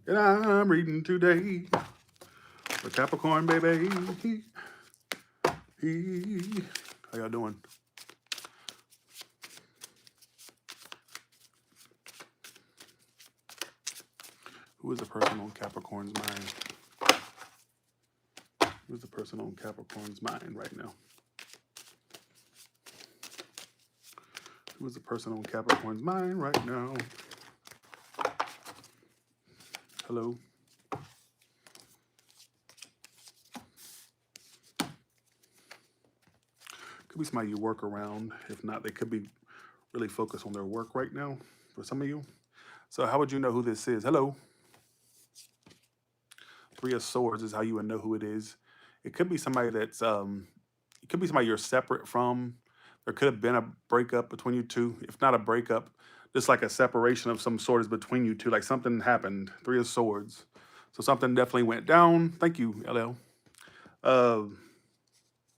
And I'm reading today. The Capricorn, baby. He. How y'all doing? Who is the person on Capricorn's mind? Who's the person on Capricorn's mind right now? Who is the person on Capricorn's mind right now? Hello. Could be somebody you work around. If not, they could be really focused on their work right now for some of you. So how would you know who this is? Hello. Three of Swords is how you would know who it is. It could be somebody that's it could be somebody you're separate from. There could have been a breakup between you two. If not a breakup, just like a separation of some sort is between you two. Like something happened. Three of Swords. So something definitely went down. Thank you, LL. Uh,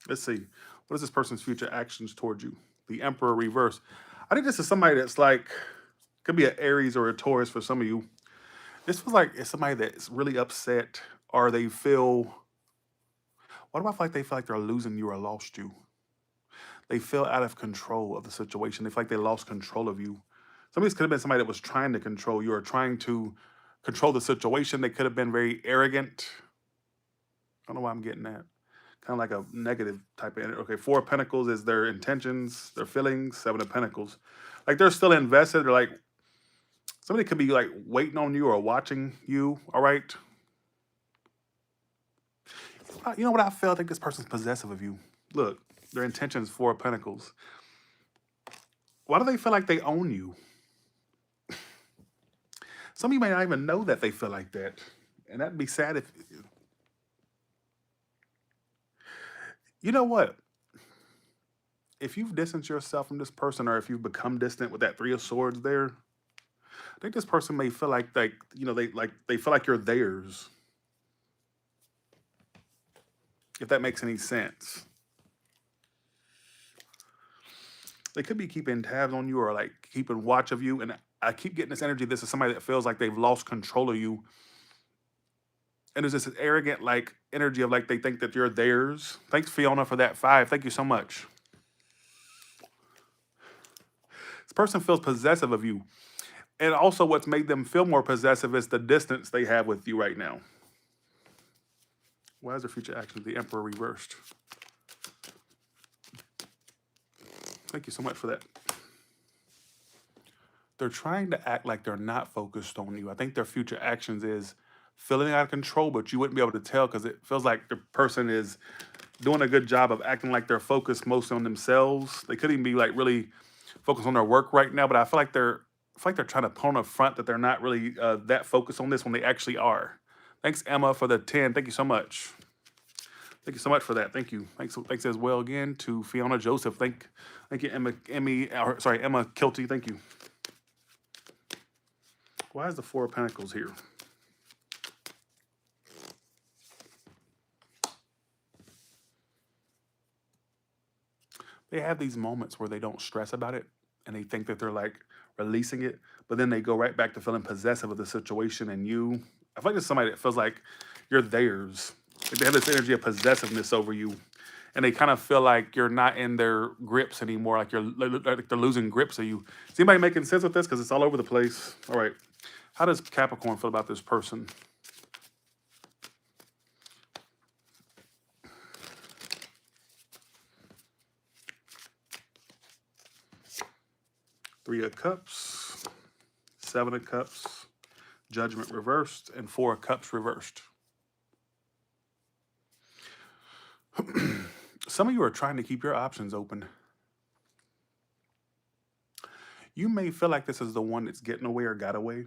let's see. What is this person's future actions towards you? The Emperor reverse. I think this is somebody that's like could be an Aries or a Taurus for some of you. This feels like it's somebody that's really upset or they feel. What do I feel like they feel like they're losing you or lost you? They feel out of control of the situation. They feel like they lost control of you. Some of these could have been somebody that was trying to control you or trying to control the situation. They could have been very arrogant. I don't know why I'm getting that. Kind of like a negative type of energy. Okay, Four of Pentacles is their intentions, their feelings. Seven of Pentacles. Like they're still invested. They're like, somebody could be like waiting on you or watching you, all right? You know what I feel? I think this person's possessive of you. Look, their intentions, Four of Pentacles. Why do they feel like they own you? Some of you may not even know that they feel like that. And that'd be sad if, you know what? If you've distanced yourself from this person or if you've become distant with that Three of Swords there, I think this person may feel like they feel like you're theirs. If that makes any sense. They could be keeping tabs on you or like keeping watch of you. And I keep getting this energy. This is somebody that feels like they've lost control of you. And there's this arrogant like energy of like they think that you're theirs. Thanks, Fiona, for that 5. Thank you so much. This person feels possessive of you. And also what's made them feel more possessive is the distance they have with you right now. Why is their future actions the Emperor reversed? Thank you so much for that. They're trying to act like they're not focused on you. I think their future actions is feeling out of control, but you wouldn't be able to tell because it feels like the person is doing a good job of acting like they're focused mostly on themselves. They could even be like really focused on their work right now, but I feel like they're trying to put on a front that they're not really that focused on this when they actually are. Thanks, Emma, for the 10. Thank you so much. Thank you so much for that. Thank you. Thanks as well again to Fiona Joseph. Thank you, Emma Kilty. Thank you. Why is the Four of Pentacles here? They have these moments where they don't stress about it and they think that they're like releasing it, but then they go right back to feeling possessive of the situation and you. I feel like there's somebody that feels like you're theirs. Like they have this energy of possessiveness over you, and they kind of feel like you're not in their grips anymore. Like they're losing grips of you. Is anybody making sense with this? Because it's all over the place. All right. How does Capricorn feel about this person? Three of Cups, Seven of Cups, Judgment reversed, and Four of Cups reversed. Some of you are trying to keep your options open. You may feel like this is the one that's getting away or got away,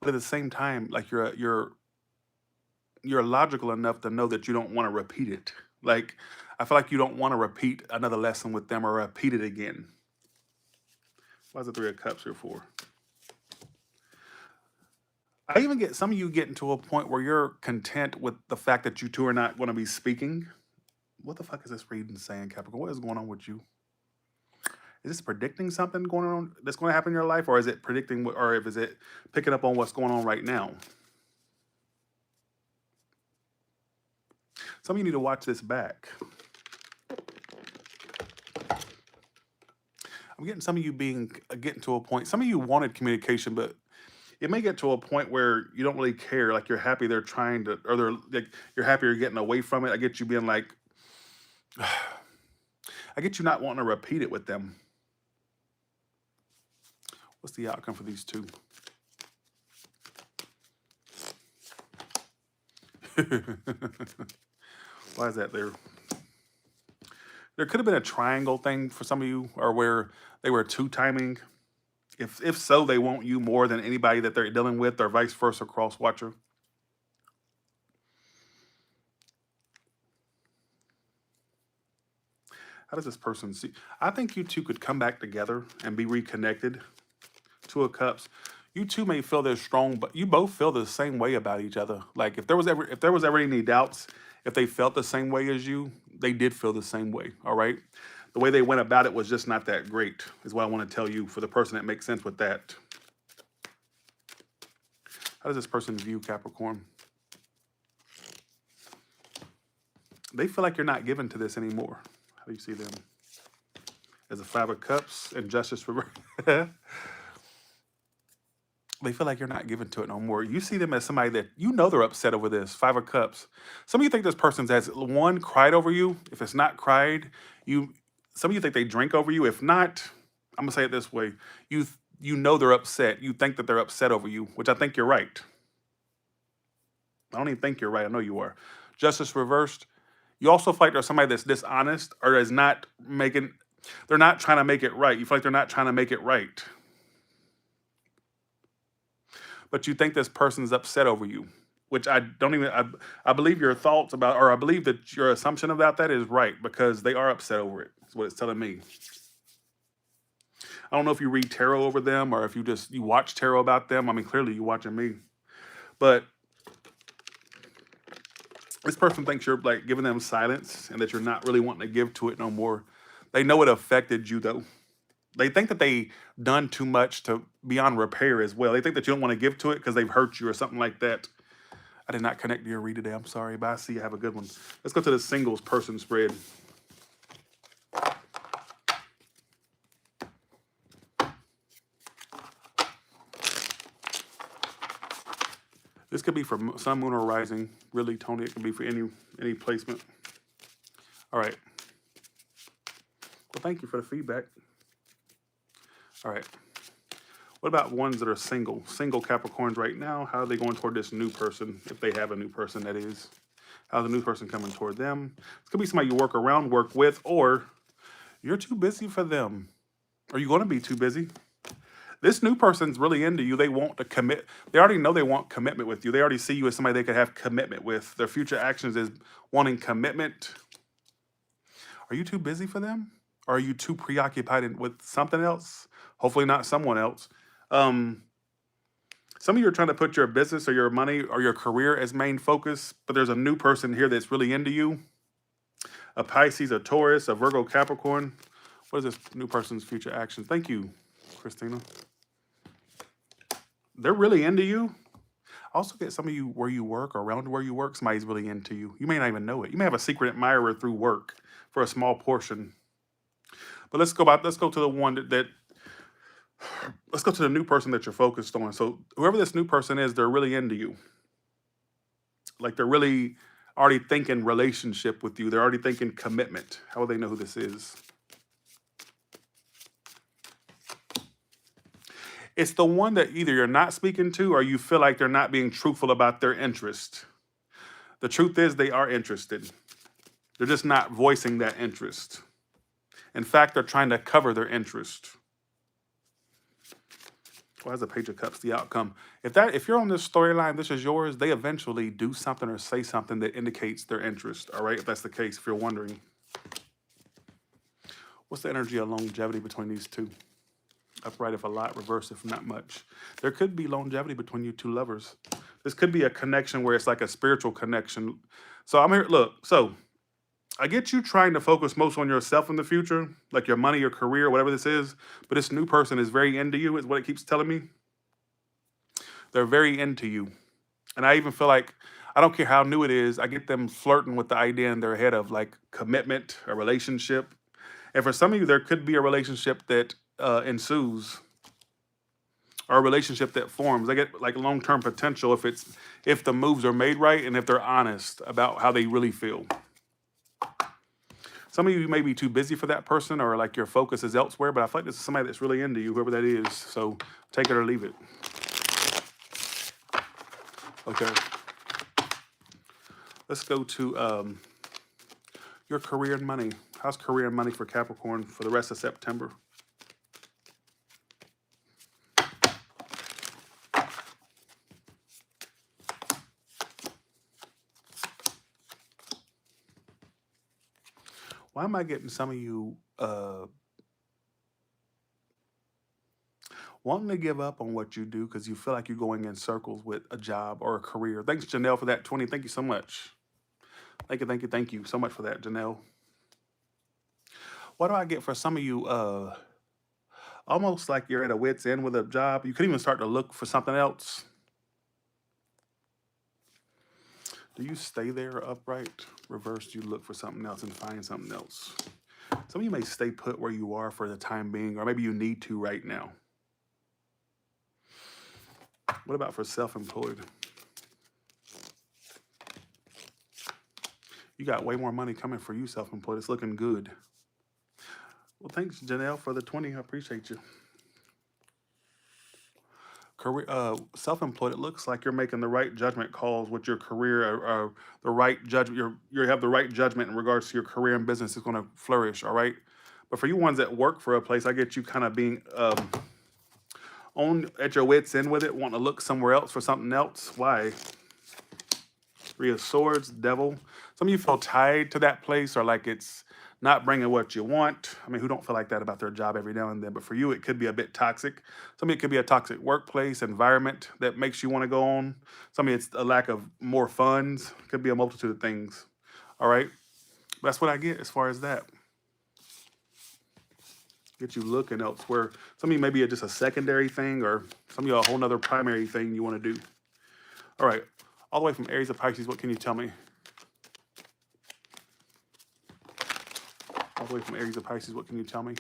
but at the same time, like you're logical enough to know that you don't want to repeat it. Like I feel like you don't want to repeat another lesson with them or repeat it again. Why is the Three of Cups here for? I even get some of you getting to a point where you're content with the fact that you two are not going to be speaking. What the fuck is this reading saying, Capricorn? What is going on with you? Is this predicting something going on that's going to happen in your life, or is it predicting, or if is it picking up on what's going on right now? Some of you need to watch this back. I'm getting some of you getting to a point. Some of you wanted communication, but it may get to a point where you don't really care. Like you're happy they're trying to, or they're like you're happy you're getting away from it. I get you being like, I get you not wanting to repeat it with them. What's the outcome for these two? Why is that there? There could have been a triangle thing for some of you, or where they were two timing. If so, they want you more than anybody that they're dealing with, or vice versa, cross watcher. How does this person see? I think you two could come back together and be reconnected. Two of Cups. You two may feel they're strong, but you both feel the same way about each other. Like if there was ever any doubts, if they felt the same way as you, they did feel the same way. All right. The way they went about it was just not that great, is what I want to tell you for the person that makes sense with that. How does this person view Capricorn? They feel like you're not given to this anymore. How do you see them? As a Five of Cups and Justice reverse. They feel like you're not given to it no more. You see them as somebody that you know they're upset over this. Five of Cups. Some of you think this person's has one cried over you. If it's not cried, some of you think they drink over you. If not, I'm gonna say it this way: you know they're upset. You think that they're upset over you, which I think you're right. I don't even think you're right. I know you are. Justice reversed. You also feel like there's somebody that's dishonest or is not making. They're not trying to make it right. You feel like they're not trying to make it right. But you think this person's upset over you, which I don't even, I believe your thoughts about, or I believe that your assumption about that is right, because they are upset over it. That's what it's telling me. I don't know if you read tarot over them or if you watch tarot about them. I mean, clearly you're watching me. But this person thinks you're like giving them silence and that you're not really wanting to give to it no more. They know it affected you though. They think that they done too much to beyond repair as well. They think that you don't want to give to it because they've hurt you or something like that. I did not connect to your read today. I'm sorry, but I see you have a good one. Let's go to the singles person spread. This could be for sun, moon, or rising. Really, Tony, it can be for any placement. All right. Well, thank you for the feedback. All right. What about ones that are single? Single Capricorns right now, how are they going toward this new person, if they have a new person, that is? How's the new person coming toward them? It could be somebody you work around, work with, or you're too busy for them. Are you going to be too busy? This new person's really into you. They want to commit. They already know they want commitment with you. They already see you as somebody they could have commitment with. Their future actions is wanting commitment. Are you too busy for them? Or are you too preoccupied with something else? Hopefully not someone else. Some of you are trying to put your business or your money or your career as main focus, but there's a new person here that's really into you. A Pisces, a Taurus, a Virgo, Capricorn. What is this new person's future action? Thank you, Christina. They're really into you. I also get some of you where you work or around where you work, somebody's really into you. You may not even know it. You may have a secret admirer through work for a small portion. But let's go to the one that let's go to the new person that you're focused on. So whoever this new person is, they're really into you. Like they're really already thinking relationship with you. They're already thinking commitment. How will they know who this is? It's the one that either you're not speaking to or you feel like they're not being truthful about their interest. The truth is they are interested. They're just not voicing that interest. In fact, they're trying to cover their interest. Why is the Page of Cups the outcome? If you're on this storyline, this is yours, they eventually do something or say something that indicates their interest, all right? If that's the case, if you're wondering. What's the energy of longevity between these two? Upright if a lot, reverse if not much. There could be longevity between you two lovers. This could be a connection where it's like a spiritual connection. So I'm here, look, so I get you trying to focus most on yourself in the future, like your money, your career, whatever this is, but this new person is very into you, is what it keeps telling me. They're very into you. And I even feel like, I don't care how new it is. I get them flirting with the idea in their head of like commitment, a relationship. And for some of you, there could be a relationship that ensues or a relationship that forms. They get like long term potential if the moves are made right and if they're honest about how they really feel. Some of you may be too busy for that person or like your focus is elsewhere, but I feel like this is somebody that's really into you, whoever that is. So take it or leave it. Okay. Let's go to your career and money. How's career and money for Capricorn for the rest of September? Why am I getting some of you wanting to give up on what you do because you feel like you're going in circles with a job or a career? Thanks, Janelle, for that 20. Thank you so much. Thank you so much for that, Janelle. What do I get for some of you? Almost like you're at a wit's end with a job. You could even start to look for something else. Do you stay there upright? Reverse, you look for something else and find something else. Some of you may stay put where you are for the time being, or maybe you need to right now. What about for self-employed? You got way more money coming for you, self-employed. It's looking good. Well, thanks, Janelle, for the 20. I appreciate you. Career, self-employed. It looks like you're making the right judgment calls with your career, or the right judgment. You have the right judgment in regards to your career and business is going to flourish. All right, but for you ones that work for a place, I get you kind of being on at your wits end with it, wanting to look somewhere else for something else. Why? Three of Swords, Devil. Some of you feel tied to that place, or like it's not bringing what you want. I mean, who don't feel like that about their job every now and then? But for you, it could be a bit toxic. Some of it could be a toxic workplace environment that makes you want to go on. Some of it's a lack of more funds. Could be a multitude of things. All right, that's what I get as far as that. Get you looking elsewhere. Some of you maybe just a secondary thing, or some of you a whole nother primary thing you want to do. All right, all the way from Aries to Pisces, what can you tell me? All the way from Aries to Pisces, what can you tell me?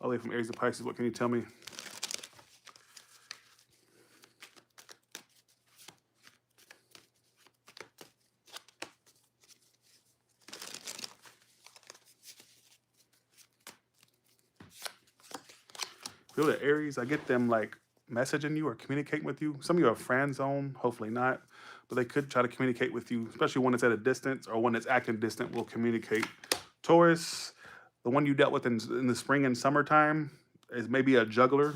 All the way from Aries to Pisces, what can you tell me? Feel the Aries, I get them like messaging you or communicating with you. Some of you are friend zone, hopefully not, but they could try to communicate with you, especially one that's at a distance or one that's acting distant will communicate. Taurus, the one you dealt with in the spring and summertime is maybe a juggler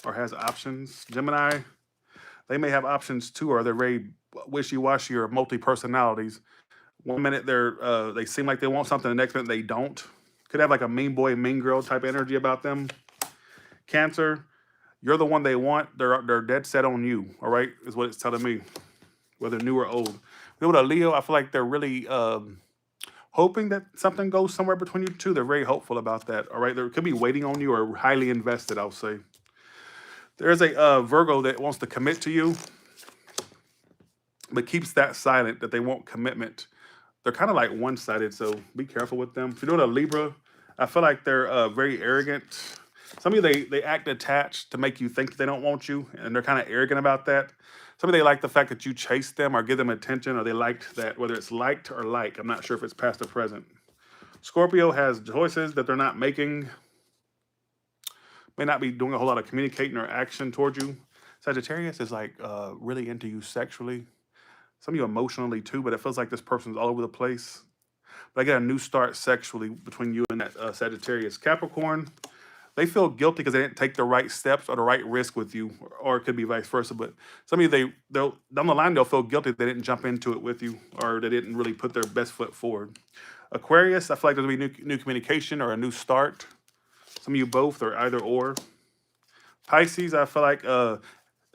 or has options. Gemini, they may have options too, or they're very wishy-washy or multi-personalities. One minute they seem like they want something, the next minute they don't. Could have like a mean boy, mean girl type energy about them. Cancer, you're the one they want. They're dead set on you. All right, is what it's telling me, whether new or old. With a Leo, I feel like they're really hoping that something goes somewhere between you two. They're very hopeful about that. All right, they could be waiting on you or highly invested, I'll say. There's a Virgo that wants to commit to you, but keeps that silent that they want commitment. They're kind of like one-sided, so be careful with them. If you're doing a Libra, I feel like they're very arrogant. Some of you, they act attached to make you think they don't want you, and they're kind of arrogant about that. Some of you, they like the fact that you chase them or give them attention, or they liked that, whether it's liked or like. I'm not sure if it's past or present. Scorpio has choices that they're not making. May not be doing a whole lot of communicating or action towards you. Sagittarius is like really into you sexually. Some of you emotionally too, but it feels like this person's all over the place. But I get a new start sexually between you and that Sagittarius. Capricorn, they feel guilty because they didn't take the right steps or the right risk with you, or it could be vice versa. But some of you, they'll down the line, they'll feel guilty they didn't jump into it with you, or they didn't really put their best foot forward. Aquarius, I feel like there's going to be new communication or a new start. Some of you both, or either or. Pisces, I feel like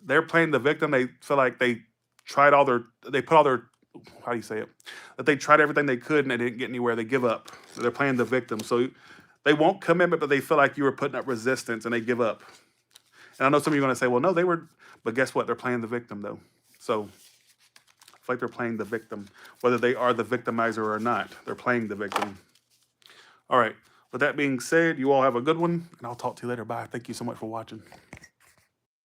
they're playing the victim. They feel like they put all their, how do you say it? That they tried everything they could and they didn't get anywhere. They give up. They're playing the victim. So they won't commitment, but they feel like you were putting up resistance and they give up. And I know some of you are going to say, well, no, they were, but guess what? They're playing the victim, though. So it's like they're playing the victim, whether they are the victimizer or not. They're playing the victim. All right. With that being said, you all have a good one, and I'll talk to you later. Bye. Thank you so much for watching.